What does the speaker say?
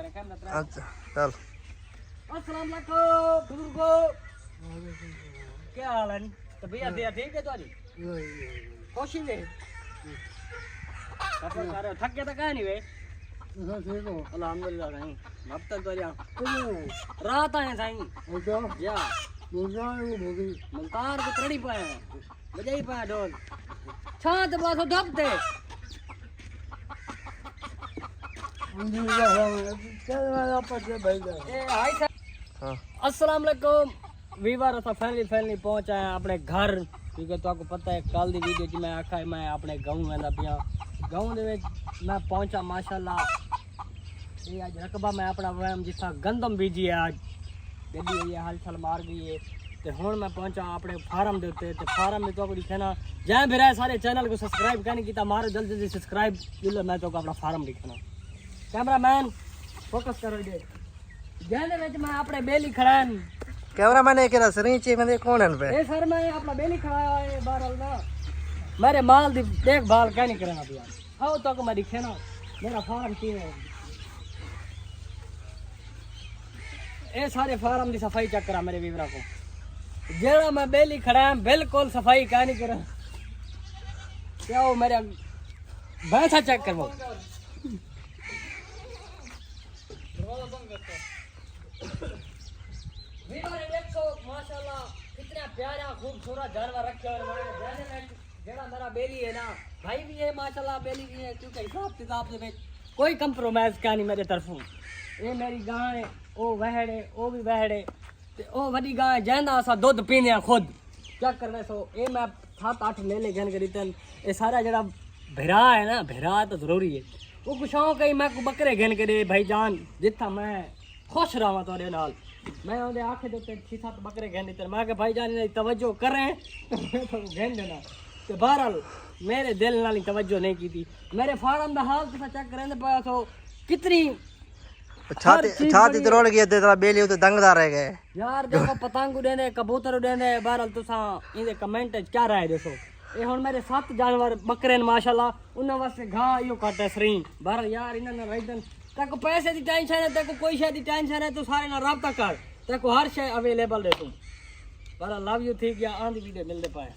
अच्छा चल। अस्सलाम वालेकुम बुजुर्गो, क्या हाल है? तबीयत ठीक है तुम्हारी? खुशी है? सफर कर रहे हो, थक गए तो कहाँ नहीं वे? अल्हम्दुलिल्लाह साईं, अब तक तो रात आए साईं। या मुल्तान को तड़ी पाए बजाई पाए ढोल छात बासो दबते। अस्सलाम वालेकुम वीवर, असा फैमिली पहुंच आए अपने घर, क्योंकि तो आपको पता है कल दी वीडियो च मैं आखा मैं अपने गाँव वेंदा पिया। गाँव दे विच मैं पहुंचा माशाल्लाह। ये आज रकबा मैं अपना वहम जिथा गंदम बीजी है आज गड्डी हुई है, हल छल मार गई है। तो हुण मैं पहुंचा अपने फार्म के उत्ते। तो फार्म में तो दिखाना जै भी रहे सारे चैनल को सब्सक्राइब कहने की मारो जल्दी जल्दी सब्सक्राइब जिले मैं तो अपना फार्म दिखाना। कैमरामैन फोकस करो जे जैने विच मैं अपने बेली खड़ा कैमरामैन है केरा सरीचे में कौन है पे? ए सर मैं अपना बेली खड़ा है बारल ना मेरे माल दी देखभाल क्या नहीं करना पिया। आओ तो मैं दिखे ना मेरा फार्म की है। ए सारे फार्म की सफाई चेक करा मेरे वीवरा को, जेड़ा मैं बेली खड़ा है बिल्कुल सफाई क्या नहीं करा। क्या हो मेरे भैंसा चेक करवाओ। माशाल्लाह कितना प्यारा खूबसूरत जानवर रखे हुए जेड़ा मेरा बेली है ना भाई भी है माशाल्लाह, बेली भी है, क्योंकि हिसाब किताब से कोई कंप्रोमाइज क्या नहीं मेरे तरफों। ये मेरी गां है, ओ वहड़ है, ओ भी वहड़ है, ओ वडी गां है जैंदा असा दूध पीने खुद चेक करने सो। ये मैं 7-8 ले गन करी तन। ये सारा जरा भिरा है ना, भिरा तो जरूरी है। वो कुछ शौक है मैं बकरे गन करे भाई जान जिथा मैं खुश रहा थोड़े नाल। मैं उन्हें आखे दे 6-7 बकरे गहन दी मैं भाई जान तवज्जो करें तो मैं तो गहन देना। तो बहरहाल मेरे दिल नाल तवज्जो नहीं की थी। मेरे फार्म का हाल तो चेक करें पाया तो कितनी छाती तोड़ गई तेरा बेली तो दंगदार रह गए यार। देखो पतंग उड़ेंदे कबूतर उड़ेंदे, बहरहाल तुसा इनके कमेंट क्या राय दसो। ये हुण मेरे 7 जानवर बकरे माशाल्लाह उन्हां वास्ते घाह इहो घट है सरीं। बहरहाल यार इन्हां ने रहीदन तेको पैसे की टेंशन है, तेको कोई शे की टेंशन है, तू सारे ना राब्ता कर, तेको हर शे अवेलेबल दे तू। बहरहाल लव यू, ठीक है आंधी वीडियो मिलते पाए।